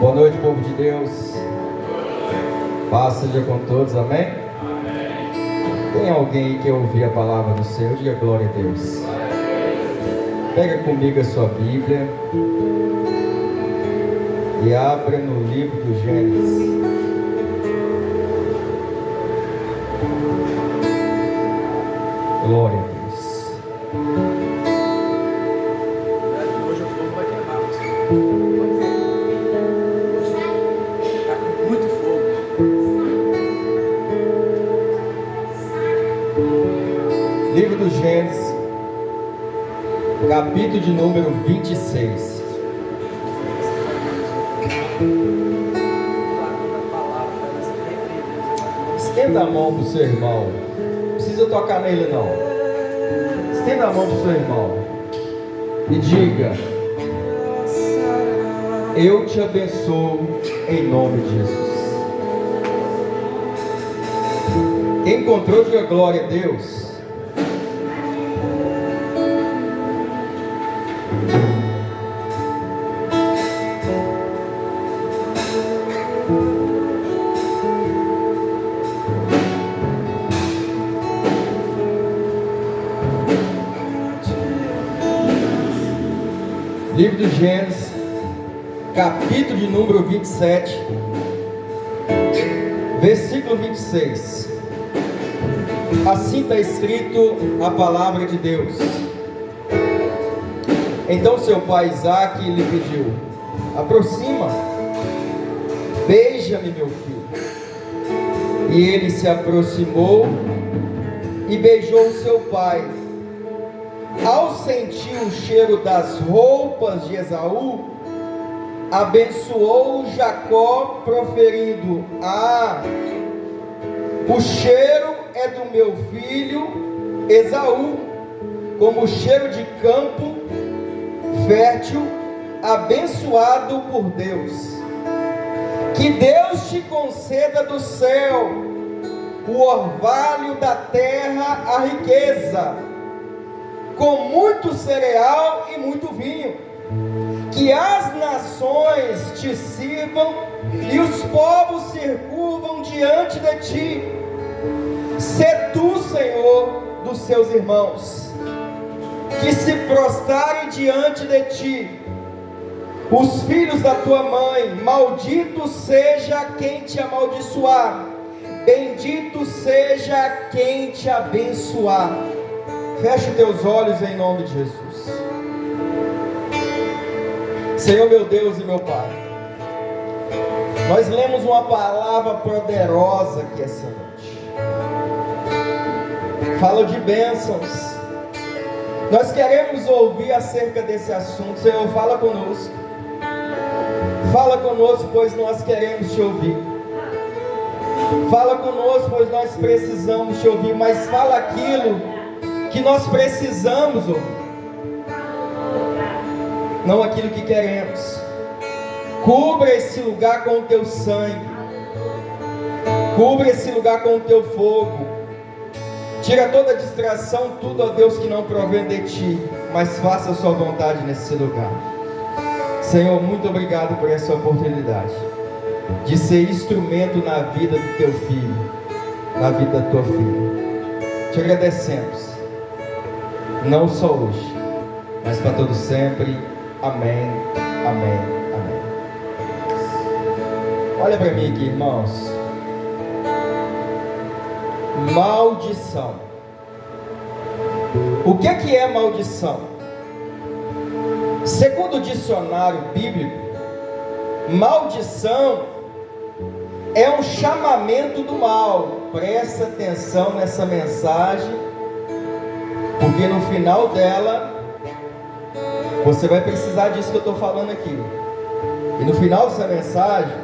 Boa noite, povo de Deus. Paz seja com todos, amém? Tem alguém aí que quer ouvir a palavra do Senhor? Diga glória a Deus. Pega comigo a sua Bíblia e abra no livro do Gênesis. Glória a Deus. Hoje o fogo vai queimar, pastor. Está com muito fogo. Livro do Gênesis, capítulo de número 26. Estenda a mão para o seu irmão. Não precisa tocar nele não. Estenda a mão para o seu irmão e diga: eu te abençoo em nome de Jesus. Quem encontrou, diga glória a Deus. Livro do Gênesis, capítulo de número 27, versículo 26. Assim está escrito a palavra de Deus. Então seu pai Isaque lhe pediu: aproxima, beija-me, meu filho. E ele se aproximou e beijou seu pai. Ao sentir o cheiro das roupas de Esaú, abençoou Jacó, proferindo: o cheiro é do meu filho Esaú, como o cheiro de campo fértil, abençoado por Deus. Que Deus te conceda do céu o orvalho da terra, a riqueza, com muito cereal e muito vinho. Que as nações te sirvam e os povos se curvam diante de ti. Sê tu, Senhor, dos seus irmãos, que se prostrarem diante de ti. Os filhos da tua mãe, maldito seja quem te amaldiçoar, bendito seja quem te abençoar. Feche teus olhos em nome de Jesus. Senhor meu Deus e meu Pai, nós lemos uma palavra poderosa aqui essa noite. Fala de bênçãos. Nós queremos ouvir acerca desse assunto. Senhor, fala conosco. Fala conosco, pois nós queremos te ouvir. Fala conosco, pois nós precisamos te ouvir. Mas fala aquilo que nós precisamos ouvir, não aquilo que queremos. Cubra esse lugar com o teu sangue. Cubra esse lugar com o teu fogo. Tira toda distração, tudo, ó Deus, que não provém de ti, mas faça a sua vontade nesse lugar. Senhor, muito obrigado por essa oportunidade de ser instrumento na vida do teu filho, na vida da tua filha. Te agradecemos, não só hoje, mas para todo sempre. Amém, amém, amém. Olha para mim aqui, irmãos. Maldição. O que é maldição? Segundo o dicionário bíblico, maldição é um chamamento do mal. Presta atenção nessa mensagem, porque no final dela você vai precisar disso que eu estou falando aqui. E no final dessa mensagem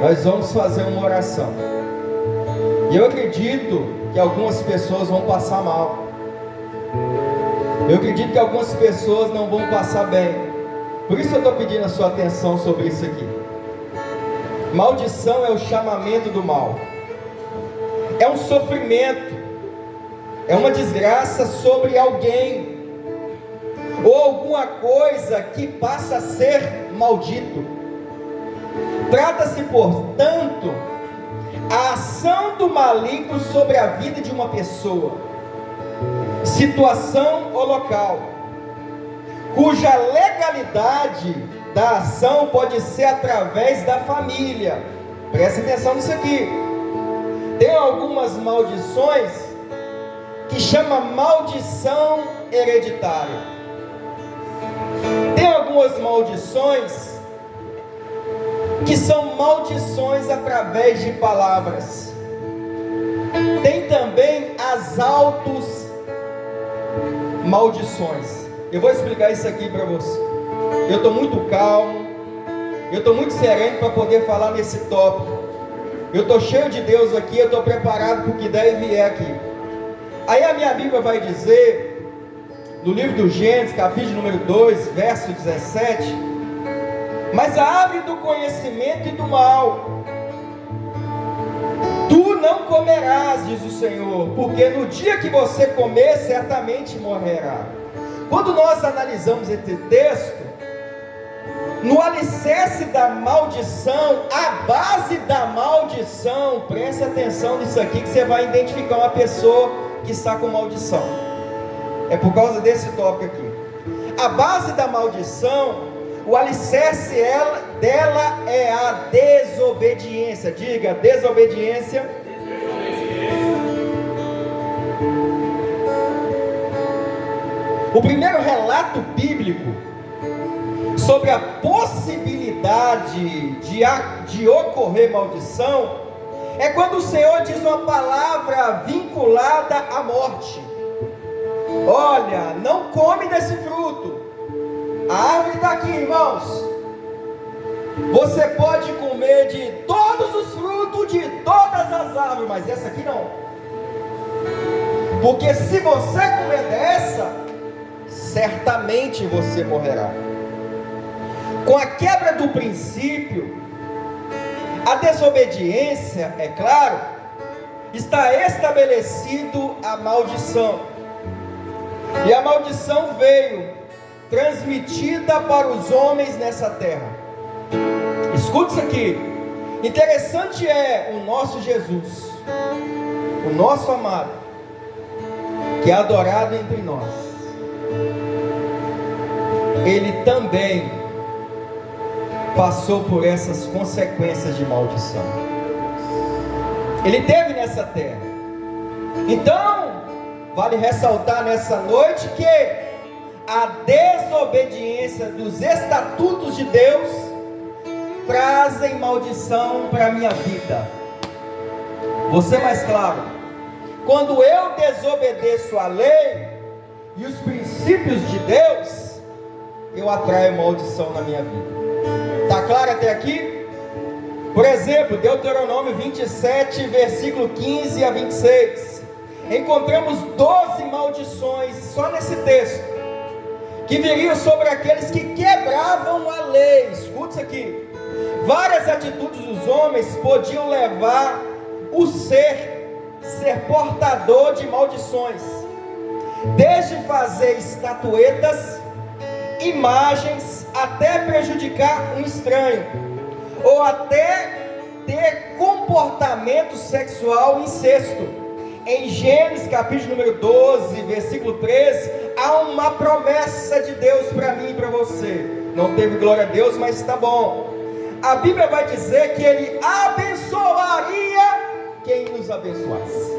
nós vamos fazer uma oração. E eu acredito que algumas pessoas vão passar mal. Eu acredito que algumas pessoas não vão passar bem. Por isso eu estou pedindo a sua atenção sobre isso aqui. Maldição é o chamamento do mal. É um sofrimento. É uma desgraça sobre alguém, ou alguma coisa que passa a ser maldito. Trata-se, portanto, a ação do maligno sobre a vida de uma pessoa, situação ou local, cuja legalidade da ação pode ser através da família. Preste atenção nisso aqui. Tem algumas maldições que chama maldição hereditária. Tem algumas maldições que são maldições através de palavras. Tem também as autos maldições. Eu vou explicar isso aqui para você. Eu estou muito calmo, eu estou muito sereno para poder falar nesse tópico. Eu estou cheio de Deus aqui, eu estou preparado para o que der e vier aqui. Aí a minha Bíblia vai dizer, no livro do Gênesis, capítulo número 2, verso 17: mas a árvore do conhecimento e do mal, tu não comerás, diz o Senhor, porque no dia que você comer, certamente morrerá. Quando nós analisamos esse texto, no alicerce da maldição, a base da maldição, preste atenção nisso aqui, que você vai identificar uma pessoa que está com maldição. É por causa desse tópico aqui. A base da maldição, o alicerce dela é a desobediência. Diga, desobediência. O primeiro relato bíblico sobre a possibilidade de ocorrer maldição é quando o Senhor diz uma palavra vinculada à morte. Olha, não come desse fruto. A árvore está aqui, irmãos. Você pode comer de todos os frutos de todas as árvores, mas essa aqui não. Porque se você comer dessa, certamente você morrerá. Com a quebra do princípio, a desobediência, é claro, está estabelecido a maldição. E a maldição veio transmitida para os homens nessa terra. Escute isso aqui. Interessante é o nosso Jesus, o nosso amado, que é adorado entre nós. Ele também passou por essas consequências de maldição. Ele teve nessa terra. Então, vale ressaltar nessa noite que a desobediência dos estatutos de Deus trazem maldição para a minha vida. Vou ser mais claro. Quando eu desobedeço a lei e os princípios de Deus, eu atraio maldição na minha vida. Está claro até aqui? Por exemplo, Deuteronômio 27, versículo 15 a 26. Encontramos 12 maldições só nesse texto, que viriam sobre aqueles que quebravam a lei. Escute isso aqui. Várias atitudes dos homens podiam levar o ser portador de maldições, desde fazer estatuetas, imagens, até prejudicar um estranho, ou até ter comportamento sexual incesto. Em Gênesis capítulo número 12, versículo 13, há uma promessa de Deus para mim e para você. Não teve glória a Deus, mas está bom. A Bíblia vai dizer que Ele abençoaria quem nos abençoasse.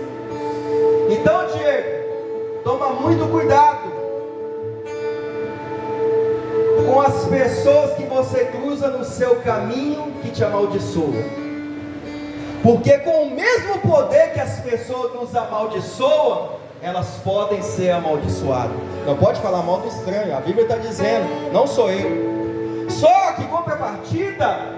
Então, Diego, toma muito cuidado com as pessoas que você cruza no seu caminho que te amaldiçoam. Porque com o mesmo poder que as pessoas nos amaldiçoam, elas podem ser amaldiçoadas. Não pode falar mal do estranho, a Bíblia está dizendo, não sou eu. Só que contrapartida,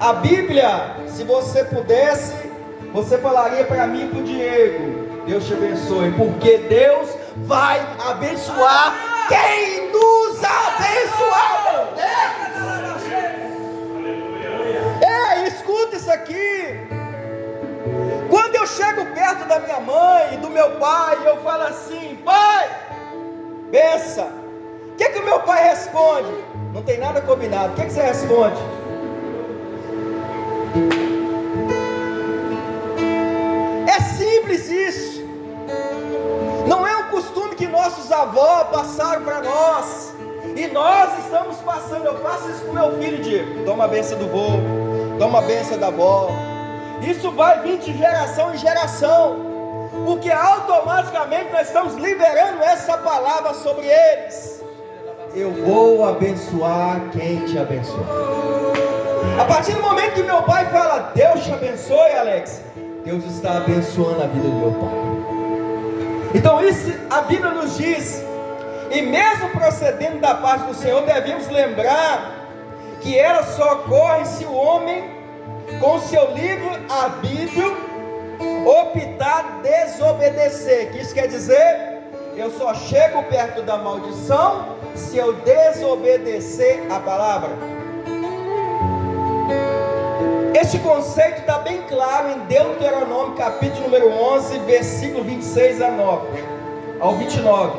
a Bíblia, se você pudesse, você falaria para mim e para o Diego: Deus te abençoe, porque Deus vai abençoar quem nos abençoar. Escuta isso aqui. Quando eu chego perto da minha mãe e do meu pai, eu falo assim: pai, benção. O que o meu pai responde? Não tem nada combinado. O que você responde? É simples isso. Não é um costume que nossos avós passaram para nós, e nós estamos passando. Eu faço isso com meu filho, Diego. Toma a bênção do vô, toma a bênção da avó. Isso vai vir de geração em geração, porque automaticamente nós estamos liberando essa palavra sobre eles. Eu vou abençoar quem te abençoa. A partir do momento que meu pai fala, Deus te abençoe, Alex, Deus está abençoando a vida do meu pai. Então isso a Bíblia nos diz. E mesmo procedendo da parte do Senhor, devemos lembrar que ela só ocorre se o homem, com seu livre arbítrio, optar desobedecer. Que isso quer dizer, eu só chego perto da maldição se eu desobedecer a palavra. Este conceito está bem claro em Deuteronômio capítulo número 11, versículo 26 ao 29.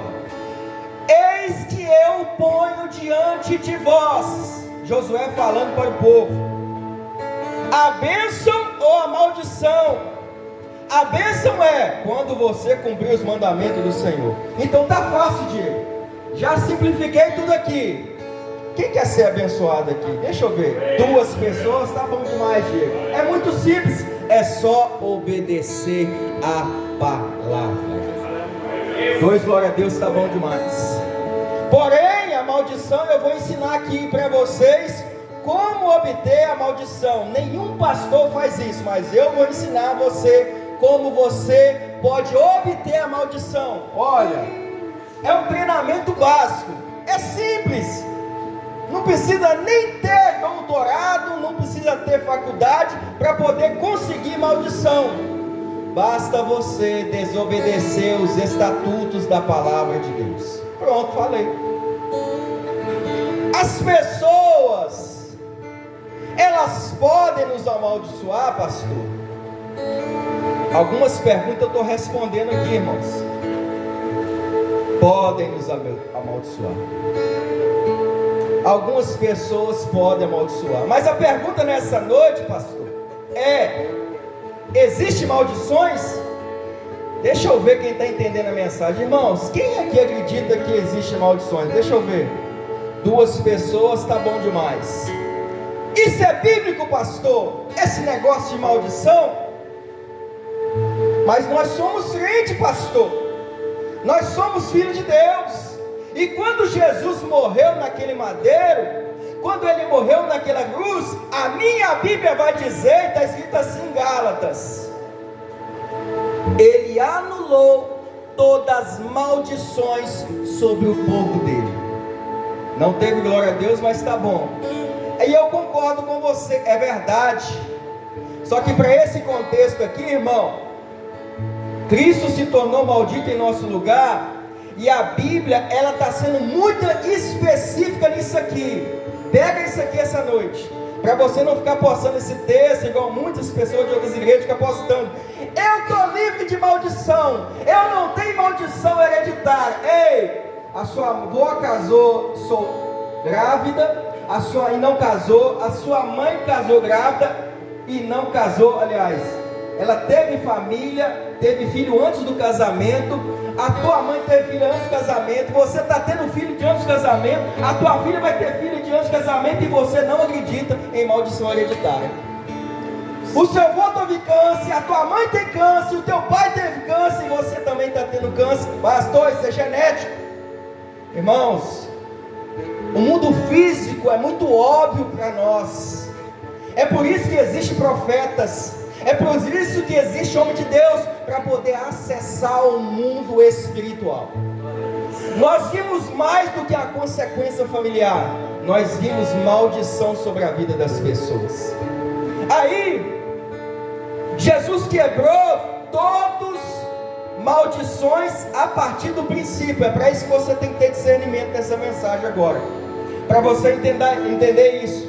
Eis que eu ponho diante de vós, Josué falando para o povo, a bênção ou a maldição. A bênção é quando você cumprir os mandamentos do Senhor. Então está fácil, Diego. Já simplifiquei tudo aqui. Quem quer ser abençoado aqui? Deixa eu ver. 2 pessoas, tá bom demais, Diego. É muito simples. É só obedecer a palavra. 2, glória a Deus, tá bom demais. Porém, a maldição eu vou ensinar aqui para vocês como obter a maldição. Nenhum pastor faz isso, mas eu vou ensinar a você como você pode obter a maldição. Olha, é um treinamento básico. É simples. Não precisa nem ter doutorado, não precisa ter faculdade para poder conseguir maldição. Basta você desobedecer os estatutos da palavra de Deus. Pronto, falei. As pessoas, elas podem nos amaldiçoar, pastor? Algumas perguntas eu estou respondendo aqui, irmãos. Podem nos amaldiçoar. Algumas pessoas podem amaldiçoar. Mas a pergunta nessa noite, pastor, é: existe maldições? Deixa eu ver quem está entendendo a mensagem. Irmãos, quem aqui acredita que existe maldições? Deixa eu ver. 2 pessoas, tá bom demais. Isso é bíblico, pastor? Esse negócio de maldição? Mas nós somos crentes, pastor. Nós somos filhos de Deus. E quando Jesus morreu naquele madeiro, quando ele morreu naquela cruz, a minha Bíblia vai dizer, está escrito assim em Gálatas, ele anulou todas as maldições sobre o povo dele. Não teve glória a Deus, mas está bom. E eu concordo com você, é verdade. Só que para esse contexto aqui, irmão, Cristo se tornou maldito em nosso lugar. E a Bíblia, ela está sendo muito específica nisso aqui. Pega isso aqui essa noite, para você não ficar postando esse texto, igual muitas pessoas de outras igrejas ficam postando. Eu estou livre de maldição, eu não tenho maldição hereditária. Ei, a sua avó casou grávida, e não casou, a sua mãe casou grávida e não casou, aliás, ela teve família, teve filho antes do casamento, a tua mãe teve filho antes do casamento, você está tendo filho de antes do casamento, a tua filha vai ter filho de antes do casamento e você não acredita em maldição hereditária. O seu avô teve câncer, a tua mãe tem câncer, o teu pai teve câncer e você também está tendo câncer. Pastor, isso é genético. Irmãos, o mundo físico é muito óbvio para nós. É por isso que existem profetas. É por isso que existe homem de Deus, para poder acessar o mundo espiritual. Nós vimos mais do que a consequência familiar. Nós vimos maldição sobre a vida das pessoas. Aí, Jesus quebrou todas maldições a partir do princípio. É para isso que você tem que ter discernimento nessa mensagem agora, para você entender isso.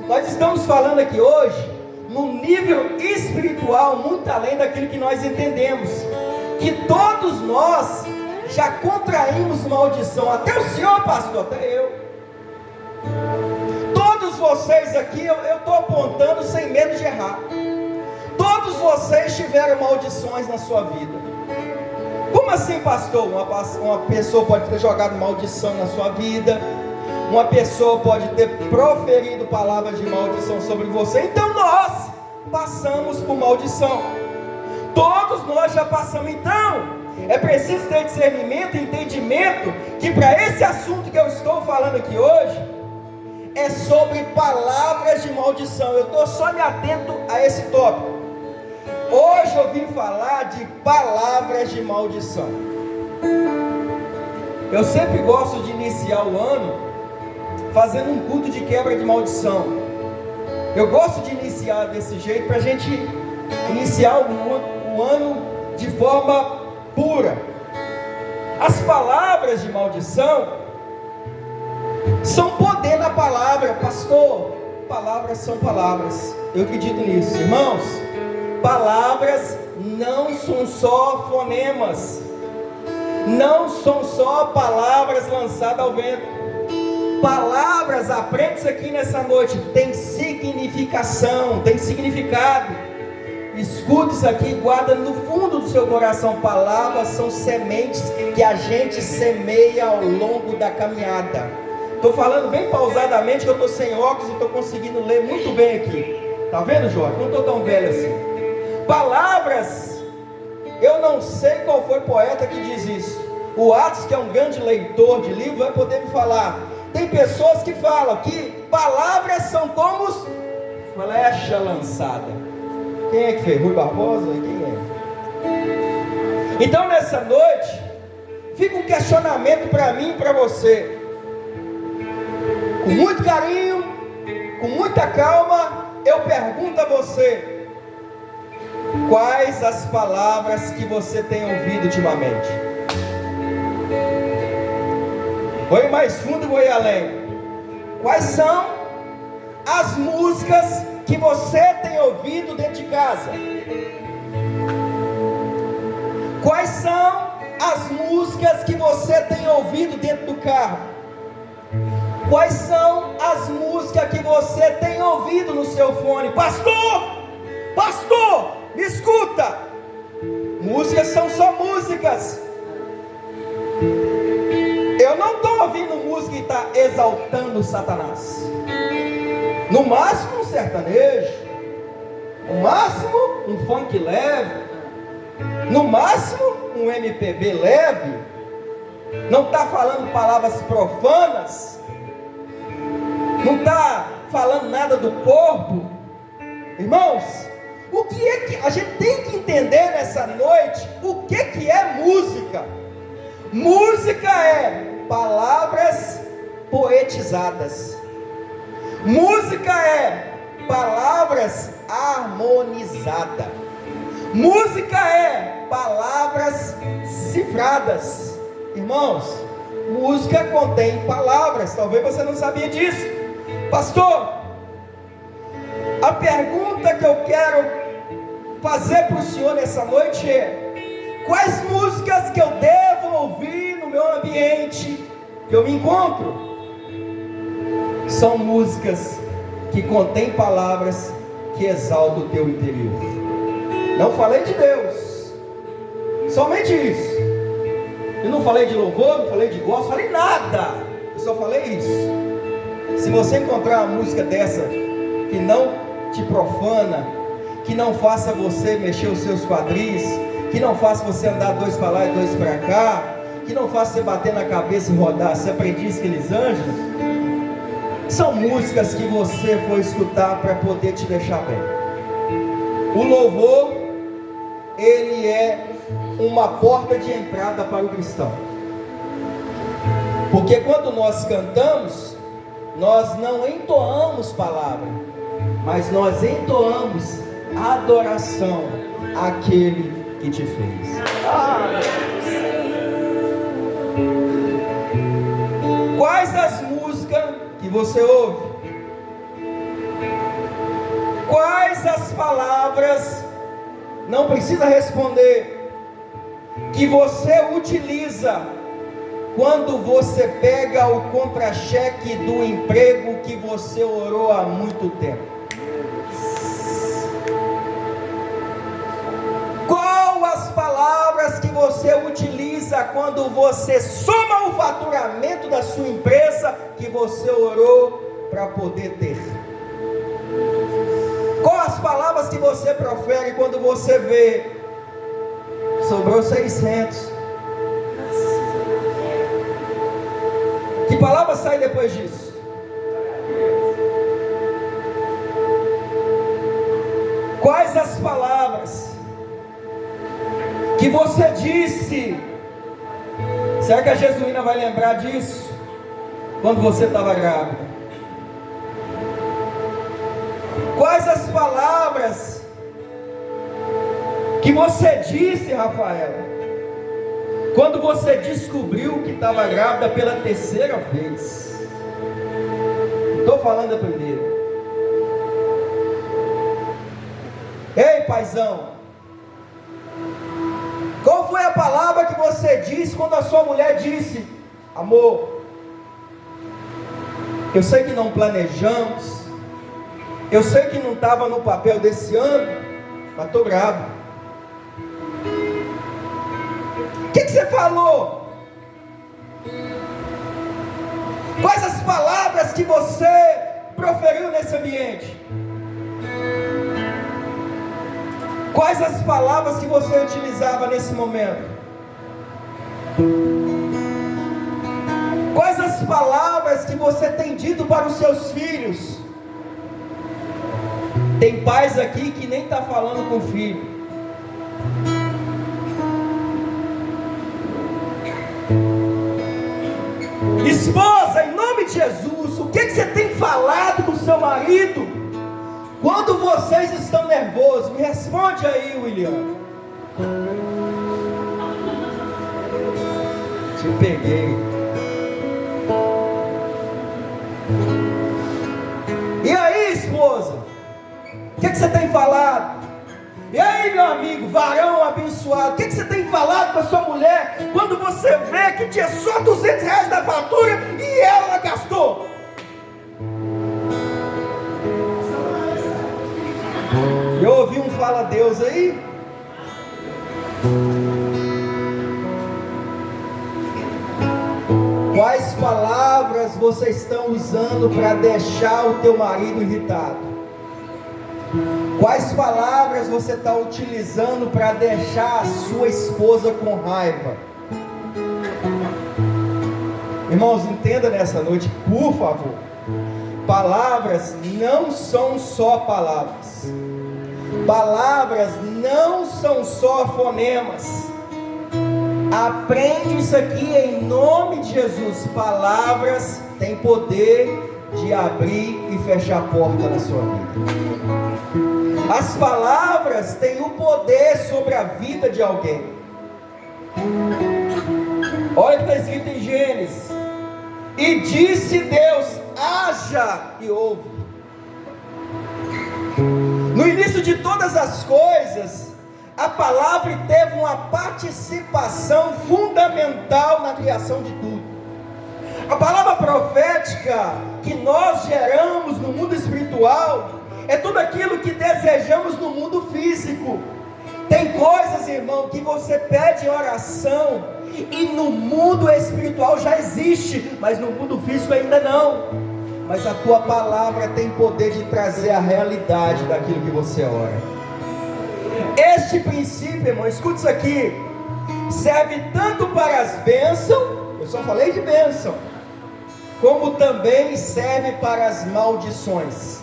Nós estamos falando aqui hoje num nível espiritual muito além daquilo que nós entendemos, que todos nós já contraímos maldição. Até o senhor, pastor, até eu. Todos vocês aqui, eu estou apontando sem medo de errar. Todos vocês tiveram maldições na sua vida. Como assim, pastor? Uma pessoa pode ter jogado maldição na sua vida. Uma pessoa pode ter proferido palavras de maldição sobre você. Então nós passamos por maldição. Todos nós já passamos. Então é preciso ter discernimento e entendimento que para esse assunto que eu estou falando aqui hoje é sobre palavras de maldição. Eu estou só me atento a esse tópico. Hoje eu vim falar de palavras de maldição. Eu sempre gosto de iniciar o ano fazendo um culto de quebra de maldição. Eu gosto de iniciar desse jeito para a gente iniciar o ano de forma pura. As palavras de maldição são poder na palavra. Pastor, palavras são palavras. Eu acredito nisso, irmãos. Palavras não são só fonemas, não são só palavras lançadas ao vento. Palavras, aprende isso aqui nessa noite, tem significação, tem significado. Escute isso aqui, guarda no fundo do seu coração. Palavras são sementes que a gente semeia ao longo da caminhada. Estou falando bem pausadamente, que eu estou sem óculos e estou conseguindo ler muito bem aqui. Tá vendo, Jorge? Não estou tão velho assim. Palavras, eu não sei qual foi o poeta que diz isso. O Atos, que é um grande leitor de livro, vai poder me falar. Tem pessoas que falam que palavras são como flecha lançada. Quem é que fez? Rui Barbosa? Quem é? Então nessa noite fica um questionamento para mim e para você. Com muito carinho, com muita calma, eu pergunto a você: quais as palavras que você tem ouvido ultimamente? Vou ir mais fundo e vou ir além. Quais são as músicas que você tem ouvido dentro de casa? Quais são as músicas que você tem ouvido dentro do carro? Quais são as músicas que você tem ouvido no seu fone? Pastor, me escuta. Músicas são só músicas. Eu não estou ouvindo música que está exaltando Satanás. No máximo um sertanejo, no máximo um funk leve, no máximo um MPB leve. Não está falando palavras profanas, não está falando nada do corpo. Irmãos, o que é que a gente tem que entender nessa noite? O que é música? Música é palavras poetizadas. Música é palavras harmonizadas. Música é palavras cifradas. Irmãos, música contém palavras. Talvez você não sabia disso. Pastor, a pergunta que eu quero fazer para o senhor nessa noite é: quais músicas que eu devo ouvir no meu ambiente que eu me encontro? São músicas que contêm palavras que exaltam o teu interior. Não falei de Deus, somente isso. Eu não falei de louvor, não falei de gospel, falei nada. Eu só falei isso. Se você encontrar uma música dessa que não te profana, que não faça você mexer os seus quadris, que não faça você andar dois para lá e dois para cá, que não faça você bater na cabeça e rodar, se aprendiz aqueles anjos, são músicas que você foi escutar para poder te deixar bem. O louvor, ele é uma porta de entrada para o cristão, porque quando nós cantamos, nós não entoamos palavra, mas nós entoamos adoração àquele que te fez. Quais as músicas que você ouve? Quais as palavras, não precisa responder, que você utiliza quando você pega o contra-cheque do emprego que você orou há muito tempo? Qual as palavras que você utiliza quando você soma o faturamento da sua empresa que você orou para poder ter? Qual as palavras que você profere quando você vê sobrou 600? Que palavra sai depois disso? Quais as palavras que você disse? Será que a Jesuína vai lembrar disso? Quando você estava grávida? Quais as palavras que você disse, Rafaela, quando você descobriu que estava grávida pela terceira vez? Estou falando a primeira. Ei, paizão, qual foi a palavra que você disse quando a sua mulher disse: amor, eu sei que não planejamos, eu sei que não estava no papel desse ano, mas estou grávida. O que você falou? Quais as palavras que você proferiu nesse ambiente? Quais as palavras que você utilizava nesse momento? Quais as palavras que você tem dito para os seus filhos? Tem pais aqui que nem está falando com o filho. Esposa, em nome de Jesus, o que você tem falado com o seu marido quando vocês estão nervosos? Me responde aí, William. Te peguei. E aí, esposa, o que você tem falado? E aí, meu amigo, varão abençoado, o que você tem falado com a sua mulher quando você vê que tinha só R$200 da fatura e ela gastou? Eu ouvi um fala Deus aí. Quais palavras você está usando para deixar o teu marido irritado? Quais palavras você está utilizando para deixar a sua esposa com raiva? Irmãos, entenda nessa noite, por favor. Palavras não são só palavras. Palavras não são só fonemas. Aprende isso aqui em nome de Jesus. Palavras têm poder de abrir e fechar a porta na sua vida. As palavras têm o poder sobre a vida de alguém. Olha o que está escrito em Gênesis: e disse Deus, haja, e houve. No início de todas as coisas, a palavra teve uma participação fundamental na criação de tudo. A palavra profética que nós geramos no mundo espiritual é tudo aquilo que desejamos no mundo físico. Tem coisas, irmão, que você pede em oração e no mundo espiritual já existe, mas no mundo físico ainda não. Mas a tua palavra tem poder de trazer a realidade daquilo que você ora. Este princípio, irmão, escuta isso aqui, serve tanto para as bênçãos, eu só falei de bênção, como também serve para as maldições.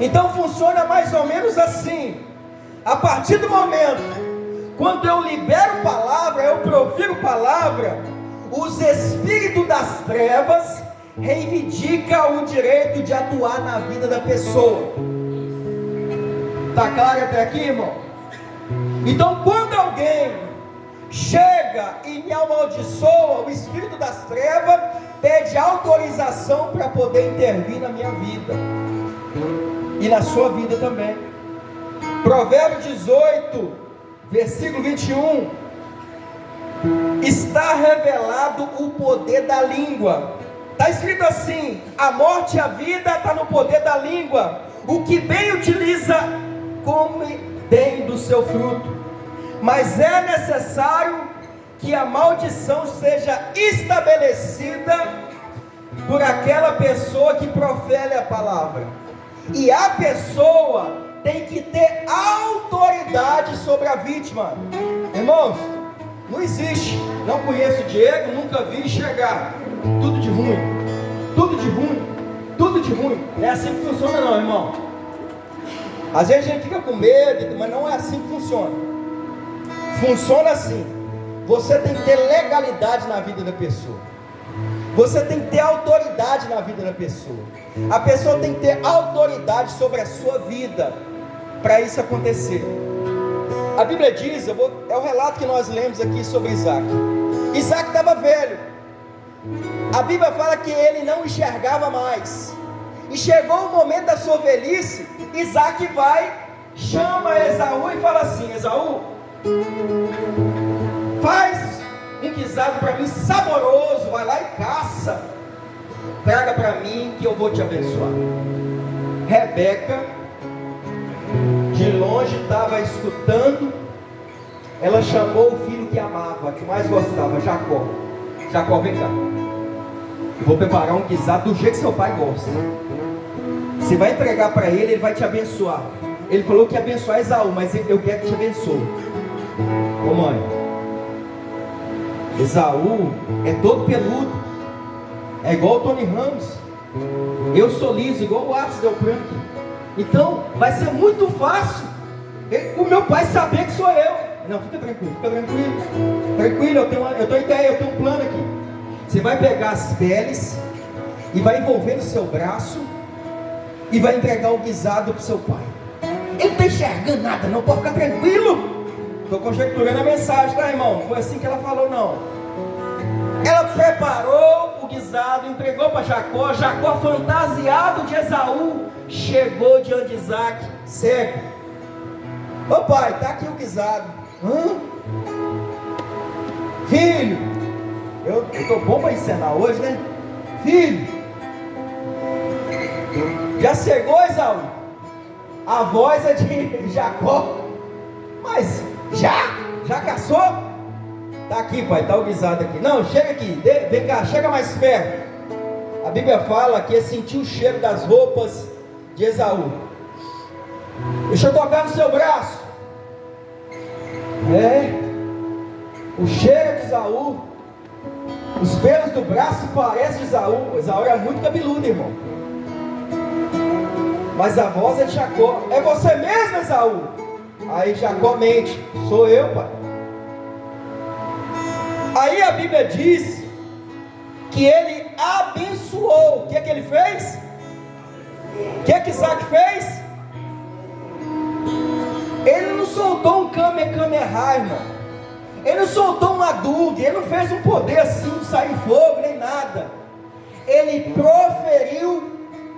Então funciona mais ou menos assim: a partir do momento, quando eu libero palavra, eu profiro palavra, os espíritos das trevas reivindicam o direito de atuar na vida da pessoa. Está claro até aqui, irmão? Então quando alguém chega e me amaldiçoa, o espírito das trevas pede autorização para poder intervir na minha vida e na sua vida também. Provérbios 18, versículo 21. está revelado o poder da língua. Está escrito assim: a morte e a vida está no poder da língua. O que bem utiliza, come bem do seu fruto. Mas é necessário que a maldição seja estabelecida por aquela pessoa que profere a palavra. E a pessoa tem que ter autoridade sobre a vítima. Irmãos, não existe, não conheço o Diego, nunca vi enxergar tudo de ruim, tudo de ruim, tudo de ruim. Não é assim que funciona não, irmão. Às vezes a gente fica com medo, mas não é assim que funciona. Funciona assim: você tem que ter legalidade na vida da pessoa, você tem que ter autoridade na vida da pessoa, a pessoa tem que ter autoridade sobre a sua vida, para isso acontecer. A Bíblia diz, é o relato que nós lemos aqui sobre Isaac. Isaac estava velho, a Bíblia fala que ele não enxergava mais, e chegou o momento da sua velhice. Isaac vai, chama Esaú e fala assim: Esaú, faz um guisado para mim saboroso, vai lá e caça, traga para mim que eu vou te abençoar. Rebeca, de longe, estava escutando. Ela chamou o filho que amava, que mais gostava, Jacó. Jacó, vem cá, eu vou preparar um guisado do jeito que seu pai gosta. Você vai entregar para ele, ele vai te abençoar. Ele falou que ia abençoar Esaú, mas eu quero que te abençoe. Ô mãe, Esaú é todo peludo, é igual o Tony Ramos. Eu sou liso, igual o Atos Del Branco. Então vai ser muito fácil o meu pai saber que sou eu. Não, fica tranquilo, tranquilo, eu tenho ideia, eu tenho um plano aqui. Você vai pegar as peles e vai envolver no seu braço e vai entregar o guisado para o seu pai. Ele não está enxergando nada não, pode ficar tranquilo. Estou conjecturando a mensagem, tá, irmão? Não foi assim que ela falou, não. Ela preparou o guisado, entregou para Jacó. Jacó, fantasiado de Esaú, chegou diante de Isaac, cego. Ô pai, está aqui o guisado. Filho, eu estou bom para ensinar hoje, né? Filho, já chegou, Esaú? A voz é de Jacó. Mas já caçou? Tá aqui, pai, tá o guisado aqui. Não, chega aqui, vem cá, chega mais perto. A Bíblia fala que ele sentiu o cheiro das roupas de Esaú. Deixa eu tocar no seu braço. O cheiro de Esaú, os pelos do braço parecem de Esaú. Esaú era muito cabeludo, irmão. Mas a voz é de Jacó. É você mesmo, Esaú? Aí Jacó mente: sou eu, pai. Aí a Bíblia diz que ele abençoou. O que é que ele fez? O que é que Isaac fez? Ele não soltou um Kamehameha, irmão. Ele não soltou um Hadouken. Ele não fez um poder assim de sair fogo, nem nada. Ele proferiu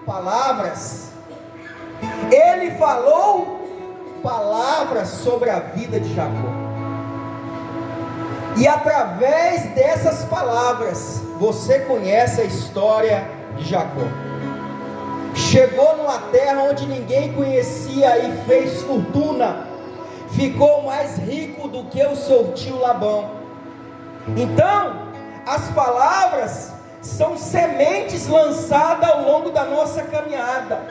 palavras. Ele falou palavras sobre a vida de Jacó. E através dessas palavras, você conhece a história de Jacó. Chegou numa terra onde ninguém conhecia e fez fortuna. Ficou mais rico do que o seu tio Labão. Então, as palavras são sementes lançadas ao longo da nossa caminhada.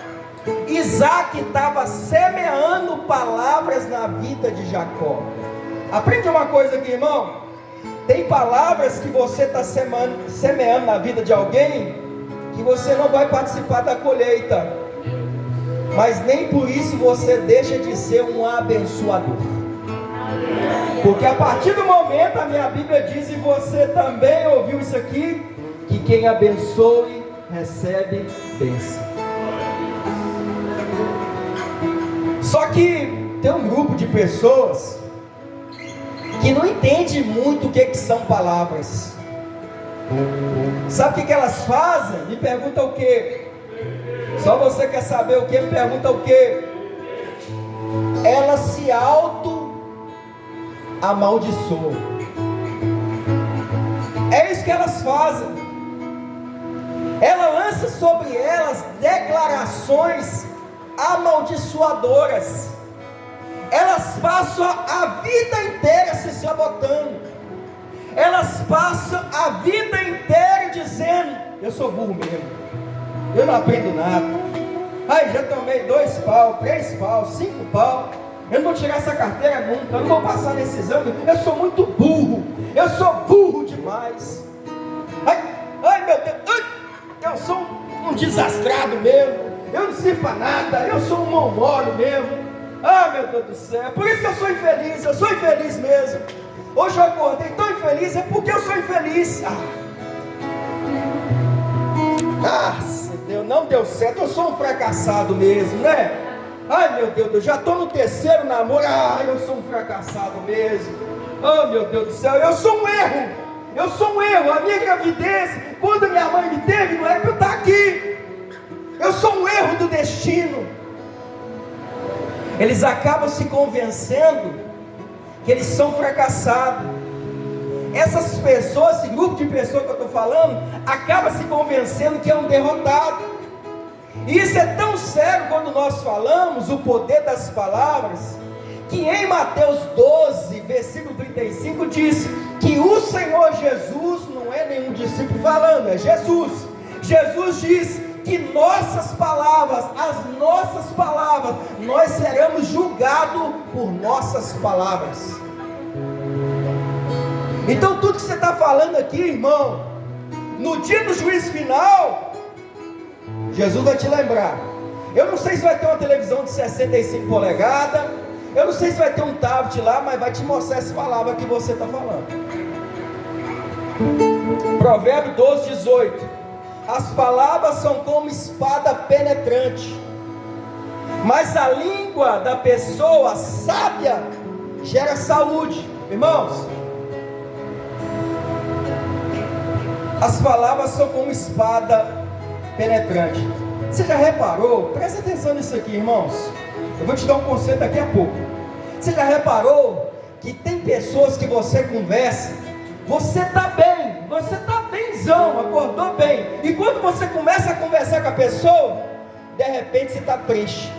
Isaac estava semeando palavras na vida de Jacó. Aprende uma coisa aqui, irmão. Tem palavras que você está semeando na vida de alguém, que você não vai participar da colheita, mas nem por isso você deixa de ser um abençoador. Porque a partir do momento, a minha Bíblia diz, e você também ouviu isso aqui, que quem abençoe, recebe bênção. Só que tem um grupo de pessoas que não entende muito o que são palavras. Sabe o que elas fazem? Me pergunta o que? Só você quer saber o que? Me pergunta o que? Elas se auto-amaldiçoam. É isso que elas fazem. Ela lança sobre elas declarações amaldiçoadoras. Elas passam a vida inteira se sabotando. Elas passam a vida inteira dizendo: eu sou burro mesmo, eu não aprendo nada. Ai, já tomei 2 pau, 3 pau, 5 pau, eu não vou tirar essa carteira nunca, eu não vou passar nesse exame, eu sou muito burro, eu sou burro demais. Ai meu Deus, eu sou um desastrado mesmo, eu não sirvo para nada, eu sou um mau-humor mesmo. Ah, meu Deus do céu, por isso que eu sou infeliz mesmo. Hoje eu acordei tão infeliz, é porque eu sou infeliz. Deus, não deu certo, eu sou um fracassado mesmo, né? Ai meu Deus, eu já estou no 3º namoro, eu sou um fracassado mesmo. Oh meu Deus do céu, eu sou um erro, a minha gravidez, quando minha mãe me teve, não é para eu estar aqui. Eu sou um erro do destino. Eles acabam se convencendo que eles são fracassados. Essas pessoas, esse grupo de pessoas que eu estou falando, acaba se convencendo que é um derrotado. E isso é tão sério quando nós falamos o poder das palavras, que em Mateus 12, versículo 35, diz que o Senhor Jesus, não é nenhum discípulo falando, é Jesus. Jesus diz que nossas palavras, as nossas palavras, nós seremos julgados por nossas palavras. Então tudo que você está falando aqui, irmão, no dia do juízo final, Jesus vai te lembrar. Eu não sei se vai ter uma televisão de 65 polegadas, eu não sei se vai ter um tablet lá, mas vai te mostrar essa palavra que você está falando. Provérbio 12, 18. As palavras são como espada penetrante, mas a língua da pessoa sábia gera saúde. Irmãos, as palavras são como espada penetrante. Você já reparou? Presta atenção nisso aqui, irmãos. Eu vou te dar um conselho daqui a pouco. Você já reparou que tem pessoas que você conversa, você está bem, você está bemzão, acordou bem, e quando você começa a conversar com a pessoa, de repente você está triste.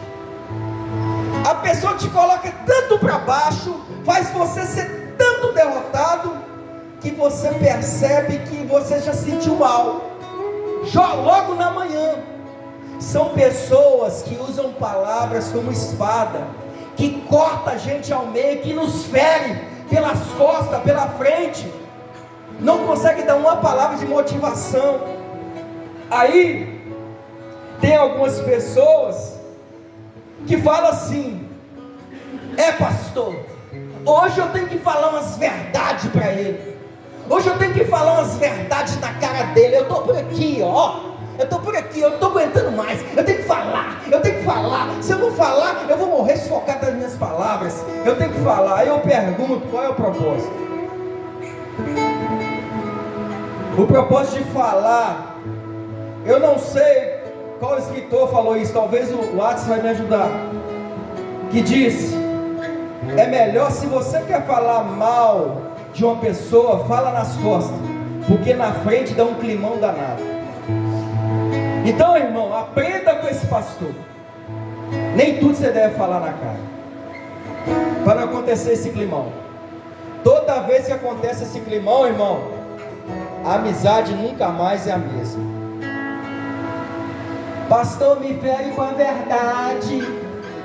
A pessoa te coloca tanto para baixo, faz você ser tanto derrotado, que você percebe que você já sentiu mal, já logo na manhã. São pessoas que usam palavras como espada, que corta a gente ao meio, que nos fere pelas costas, pela frente, não consegue dar uma palavra de motivação. Aí tem algumas pessoas que falam assim: pastor, hoje eu tenho que falar umas verdades para ele, hoje eu tenho que falar umas verdades na cara dele, eu estou por aqui, eu estou por aqui, eu não estou aguentando mais, eu tenho que falar, se eu não falar, eu vou morrer sufocado das minhas palavras, eu tenho que falar. Aí eu pergunto, qual é o propósito? O propósito de falar, eu não sei qual escritor falou isso, talvez o Watson vai me ajudar, que diz: é melhor, se você quer falar mal de uma pessoa, fala nas costas, porque na frente dá um climão danado. Então, irmão, aprenda com esse pastor. Nem tudo você deve falar na cara, para não acontecer esse climão. Toda vez que acontece esse climão, irmão, a amizade nunca mais é a mesma. Pastor, me fere com a verdade.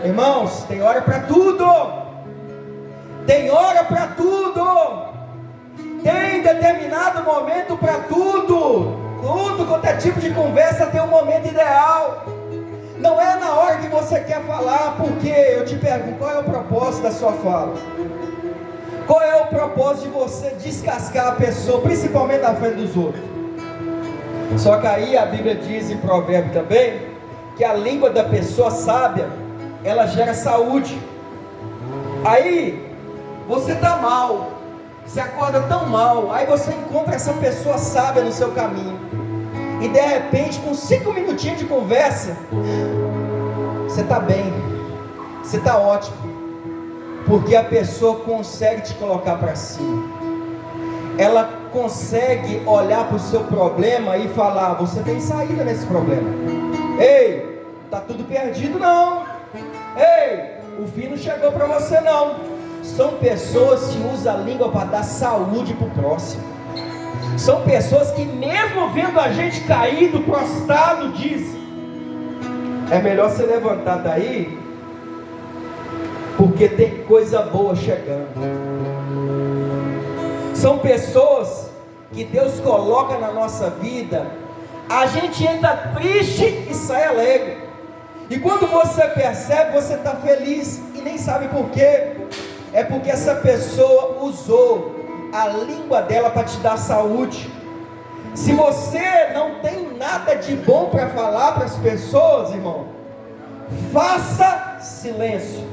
Irmãos, tem hora para tudo. Tem hora para tudo. Tem determinado momento para tudo. Tudo quanto é tipo de conversa tem um momento ideal. Não é na hora que você quer falar, porque eu te pergunto, qual é o propósito da sua fala? Qual é o propósito de você descascar a pessoa, principalmente na frente dos outros? Só que aí a Bíblia diz em Provérbio também, que a língua da pessoa sábia, ela gera saúde. Aí, você está mal, você acorda tão mal, aí você encontra essa pessoa sábia no seu caminho, e de repente, com 5 minutinhos de conversa, você está bem, você está ótimo, porque a pessoa consegue te colocar para cima. ela consegue olhar para o seu problema e falar: você tem saída nesse problema. Ei, tá tudo perdido não. Ei, o fim não chegou para você não. São pessoas que usam a língua para dar saúde para o próximo. São pessoas que mesmo vendo a gente caído, prostrado, diz: é melhor você levantar daí, porque tem coisa boa chegando. São pessoas que Deus coloca na nossa vida, a gente entra triste e sai alegre, e quando você percebe, você está feliz e nem sabe por quê. É porque essa pessoa usou a língua dela para te dar saúde. Se você não tem nada de bom para falar para as pessoas, irmão, faça silêncio.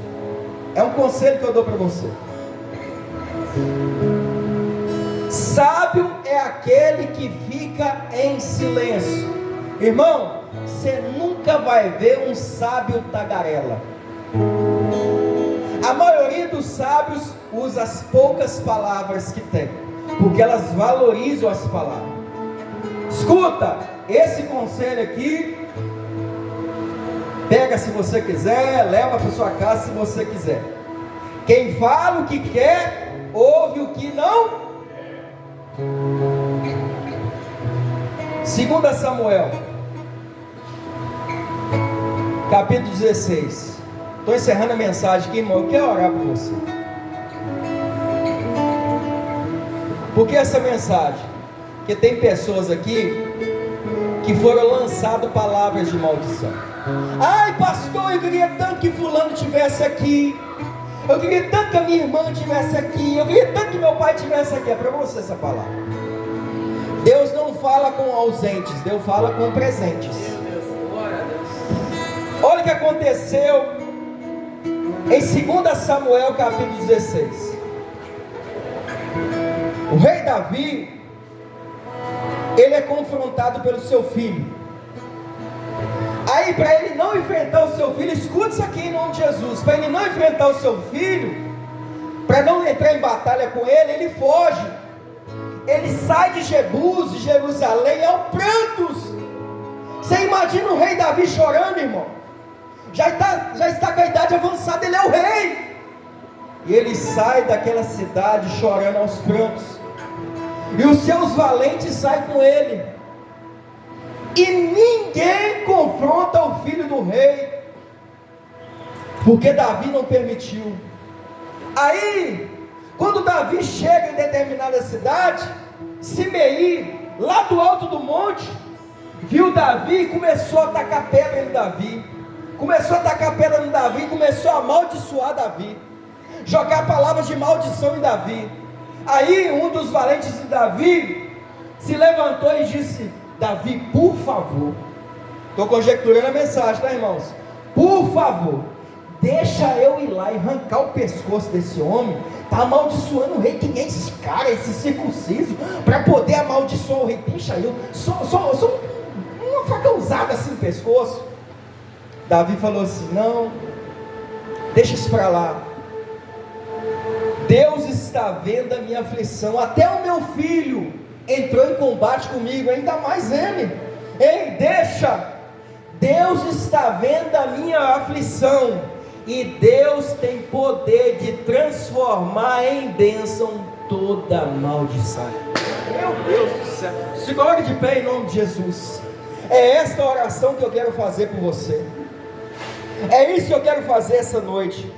É um conselho que eu dou para você. Sábio é aquele que fica em silêncio. Irmão, você nunca vai ver um sábio tagarela. A maioria dos sábios usa as poucas palavras que tem, porque elas valorizam as palavras. Escuta, esse conselho aqui, pega se você quiser, leva para sua casa se você quiser. Quem fala o que quer, ouve o que não. 2 Samuel, capítulo 16. Estou encerrando a mensagem aqui, irmão. Eu quero orar por você. Por que essa mensagem? Porque tem pessoas aqui que foram lançadas palavras de maldição. Ai, pastor, eu queria tanto que fulano estivesse aqui. Eu queria tanto que a minha irmã estivesse aqui. Eu queria tanto que meu pai estivesse aqui. É para você essa palavra. Deus não fala com ausentes, Deus fala com presentes. Olha o que aconteceu em 2 Samuel capítulo 16. O rei Davi, ele é confrontado pelo seu filho. Aí, para ele não enfrentar o seu filho, escute isso aqui em nome de Jesus. Para ele não enfrentar o seu filho, para não entrar em batalha com ele, ele foge. Ele sai de Jebus, de Jerusalém, ao prantos. Você imagina o rei Davi chorando, irmão? Já está com a idade avançada, ele é o rei. E ele sai daquela cidade chorando aos prantos. E os seus valentes saem com ele. E ninguém confronta o filho do rei, porque Davi não permitiu. Aí, quando Davi chega em determinada cidade, Simei, lá do alto do monte, viu Davi e começou a atacar pedra em Davi. Começou a atacar pedra no Davi, começou a amaldiçoar Davi, jogar palavras de maldição em Davi. Aí um dos valentes de Davi se levantou e disse: Davi, por favor, estou conjecturando a mensagem, tá, irmãos? Por favor, deixa eu ir lá e arrancar o pescoço desse homem. Está amaldiçoando o rei. Quem é esse cara, esse circunciso, para poder amaldiçoar o rei? Deixa eu, só uma facãozada assim no pescoço. Davi falou assim: não, deixa isso para lá. Deus está vendo a minha aflição. Até o meu filho entrou em combate comigo, ainda mais ele. Ei, deixa. Deus está vendo a minha aflição, e Deus tem poder de transformar em bênção toda maldição. Meu Deus do céu. Se coloque de pé em nome de Jesus. É esta oração que eu quero fazer por você. É isso que eu quero fazer essa noite.